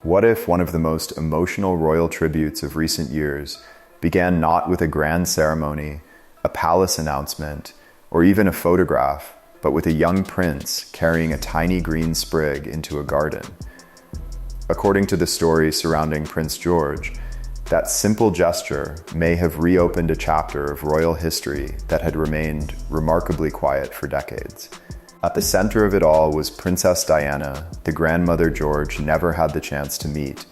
What if one of the most emotional royal tributes of recent years began not with a grand ceremony, a palace announcement, or even a photograph, but with a young prince carrying a tiny green sprig into a garden? According to the story surrounding Prince George, that simple gesture may have reopened a chapter of royal history that had remained remarkably quiet for decades. At the center of it all was Princess Diana, the grandmother George never had the chance to meet,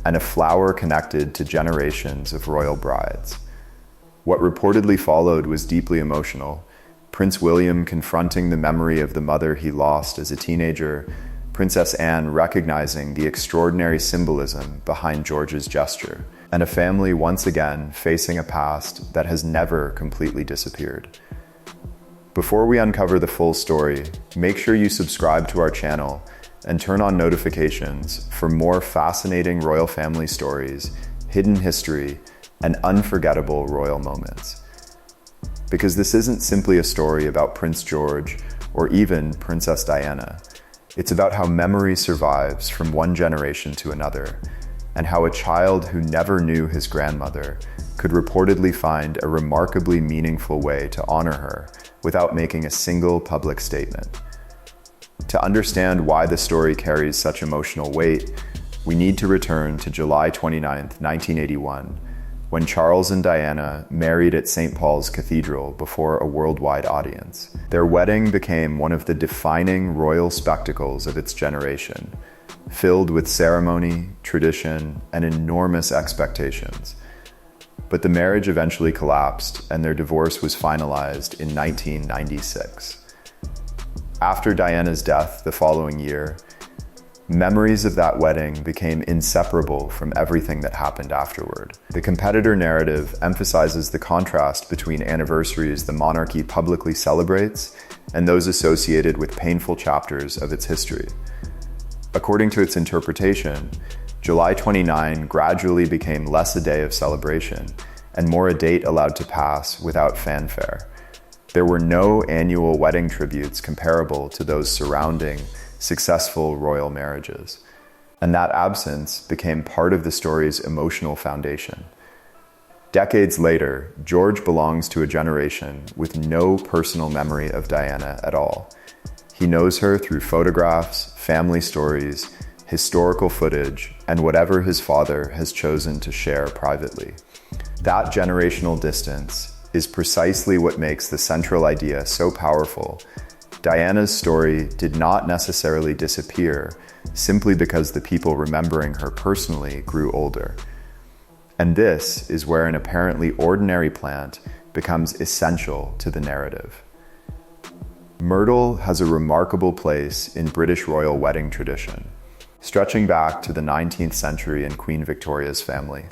and a flower connected to generations of royal brides. What reportedly followed was deeply emotional. Prince William confronting the memory of the mother he lost as a teenager, Princess Anne recognizing the extraordinary symbolism behind George's gesture, and a family once again facing a past that has never completely disappeared. Before we uncover the full story, make sure you subscribe to our channel and turn on notifications for more fascinating royal family stories, hidden history, and unforgettable royal moments. Because this isn't simply a story about Prince George or even Princess Diana. It's about how memory survives from one generation to another, and how a child who never knew his grandmother could reportedly find a remarkably meaningful way to honor her without making a single public statement. To understand why the story carries such emotional weight, we need to return to July 29, 1981, when Charles and Diana married at St. Paul's Cathedral before a worldwide audience. Their wedding became one of the defining royal spectacles of its generation, filled with ceremony, tradition, and enormous expectations. But the marriage eventually collapsed, and their divorce was finalized in 1996. After Diana's death the following year, memories of that wedding became inseparable from everything that happened afterward. The competitor narrative emphasizes the contrast between anniversaries the monarchy publicly celebrates and those associated with painful chapters of its history. According to its interpretation, July 29 gradually became less a day of celebration and more a date allowed to pass without fanfare. There were no annual wedding tributes comparable to those surrounding successful royal marriages, and that absence became part of the story's emotional foundation. Decades later, George belongs to a generation with no personal memory of Diana at all. He knows her through photographs, family stories, historical footage, and whatever his father has chosen to share privately. That generational distance is precisely what makes the central idea so powerful. Diana's story did not necessarily disappear simply because the people remembering her personally grew older. And this is where an apparently ordinary plant becomes essential to the narrative. Myrtle has a remarkable place in British royal wedding tradition, stretching back to the 19th century in Queen Victoria's family.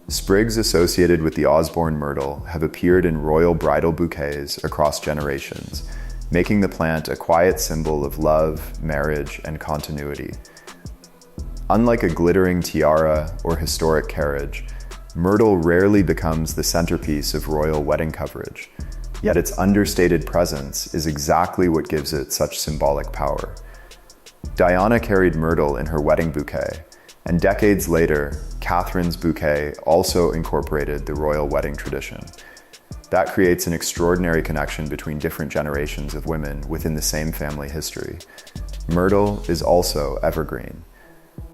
Sprigs associated with the Osborne myrtle have appeared in royal bridal bouquets across generations, making the plant a quiet symbol of love, marriage, and continuity. Unlike a glittering tiara or historic carriage, myrtle rarely becomes the centerpiece of royal wedding coverage, yet its understated presence is exactly what gives it such symbolic power. Diana carried myrtle in her wedding bouquet, and decades later, Catherine's bouquet also incorporated the royal wedding tradition. That creates an extraordinary connection between different generations of women within the same family history. Myrtle is also evergreen,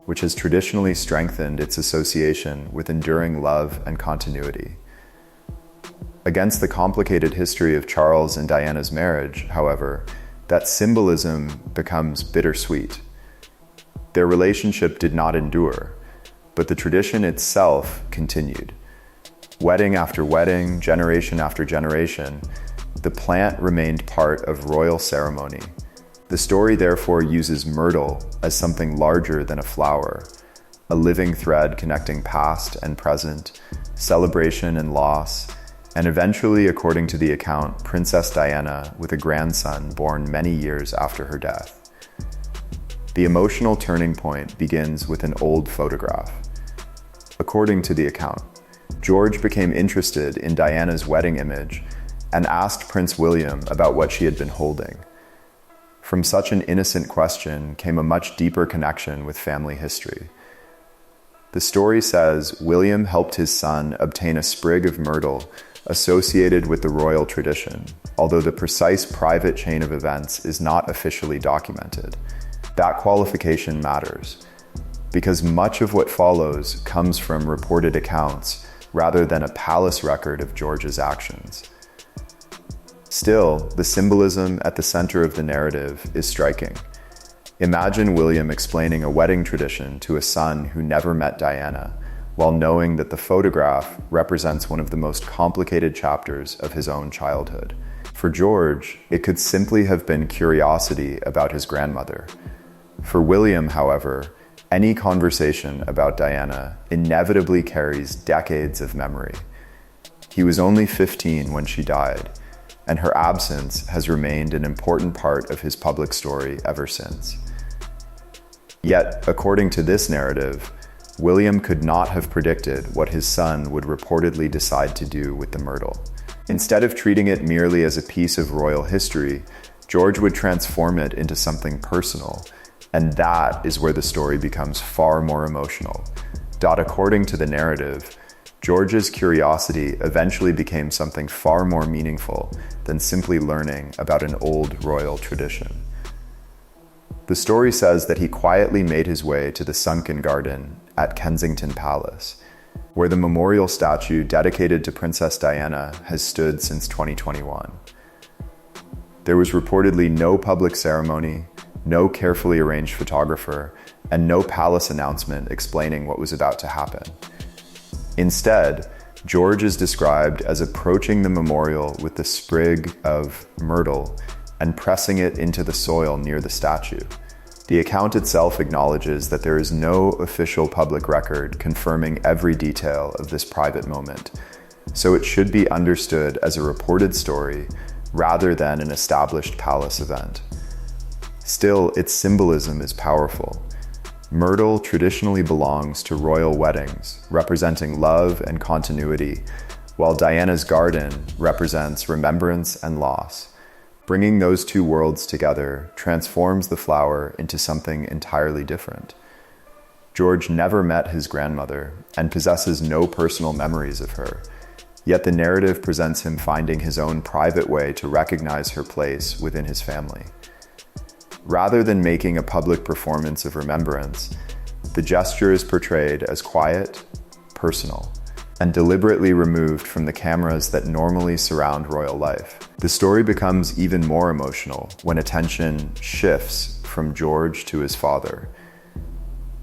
which has traditionally strengthened its association with enduring love and continuity. Against the complicated history of Charles and Diana's marriage, however, that symbolism becomes bittersweet. Their relationship did not endure, but the tradition itself continued. Wedding after wedding, generation after generation, the plant remained part of royal ceremony. The story therefore uses myrtle as something larger than a flower, a living thread connecting past and present, celebration and loss, and eventually, according to the account, Princess Diana with a grandson born many years after her death. The emotional turning point begins with an old photograph. According to the account, George became interested in Diana's wedding image and asked Prince William about what she had been holding. From such an innocent question came a much deeper connection with family history. The story says William helped his son obtain a sprig of myrtle associated with the royal tradition, although the precise private chain of events is not officially documented. That qualification matters, because much of what follows comes from reported accounts rather than a palace record of George's actions. Still, the symbolism at the center of the narrative is striking. Imagine William explaining a wedding tradition to a son who never met Diana, while knowing that the photograph represents one of the most complicated chapters of his own childhood. For George, it could simply have been curiosity about his grandmother. For William, however, any conversation about Diana inevitably carries decades of memory. He was only 15 when she died, and her absence has remained an important part of his public story ever since. Yet, according to this narrative, William could not have predicted what his son would reportedly decide to do with the myrtle. Instead of treating it merely as a piece of royal history, George would transform it into something personal, and that is where the story becomes far more emotional. According to the narrative, George's curiosity eventually became something far more meaningful than simply learning about an old royal tradition. The story says that he quietly made his way to the sunken garden at Kensington Palace, where the memorial statue dedicated to Princess Diana has stood since 2021. There was reportedly no public ceremony, no carefully arranged photographer, and no palace announcement explaining what was about to happen. Instead, George is described as approaching the memorial with the sprig of myrtle and pressing it into the soil near the statue. The account itself acknowledges that there is no official public record confirming every detail of this private moment, so it should be understood as a reported story rather than an established palace event. Still, its symbolism is powerful. Myrtle traditionally belongs to royal weddings, representing love and continuity, while Diana's garden represents remembrance and loss. Bringing those two worlds together transforms the flower into something entirely different. George never met his grandmother and possesses no personal memories of her, yet the narrative presents him finding his own private way to recognize her place within his family. Rather than making a public performance of remembrance, the gesture is portrayed as quiet, personal, and deliberately removed from the cameras that normally surround royal life. The story becomes even more emotional when attention shifts from George to his father.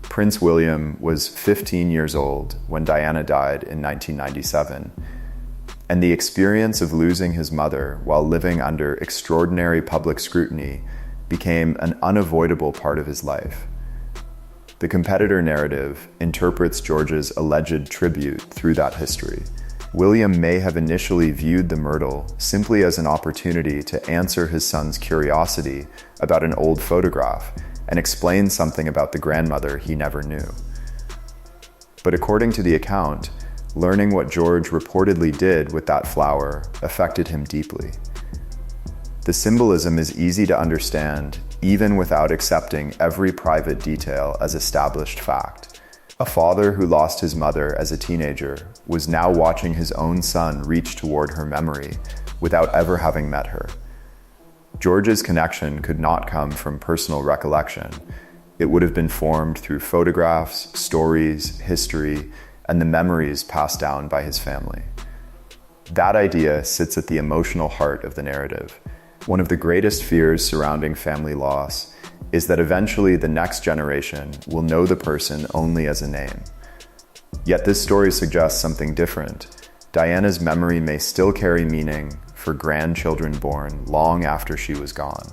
Prince William was 15 years old when Diana died in 1997, and the experience of losing his mother while living under extraordinary public scrutiny became an unavoidable part of his life. The competitor narrative interprets George's alleged tribute through that history. William may have initially viewed the myrtle simply as an opportunity to answer his son's curiosity about an old photograph and explain something about the grandmother he never knew. But according to the account, learning what George reportedly did with that flower affected him deeply. The symbolism is easy to understand, even without accepting every private detail as established fact. A father who lost his mother as a teenager was now watching his own son reach toward her memory without ever having met her. George's connection could not come from personal recollection. It would have been formed through photographs, stories, history, and the memories passed down by his family. That idea sits at the emotional heart of the narrative. One of the greatest fears surrounding family loss is that eventually the next generation will know the person only as a name. Yet this story suggests something different. Diana's memory may still carry meaning for grandchildren born long after she was gone.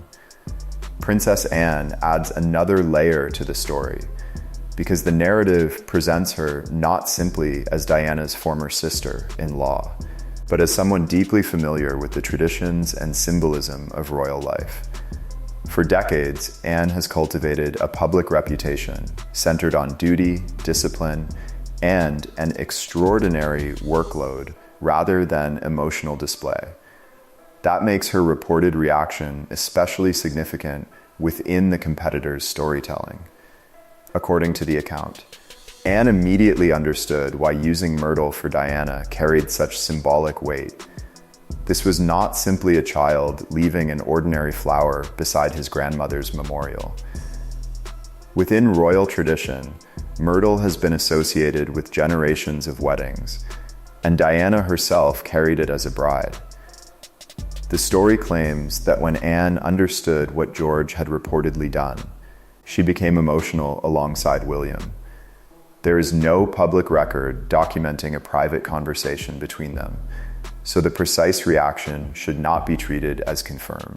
Princess Anne adds another layer to the story, because the narrative presents her not simply as Diana's former sister-in-law, but as someone deeply familiar with the traditions and symbolism of royal life. For decades, Anne has cultivated a public reputation centered on duty, discipline, and an extraordinary workload rather than emotional display. That makes her reported reaction especially significant within the competitor's storytelling. According to the account, Anne immediately understood why using myrtle for Diana carried such symbolic weight. This was not simply a child leaving an ordinary flower beside his grandmother's memorial. Within royal tradition, myrtle has been associated with generations of weddings, and Diana herself carried it as a bride. The story claims that when Anne understood what George had reportedly done, she became emotional alongside William. There is no public record documenting a private conversation between them, so the precise reaction should not be treated as confirmed.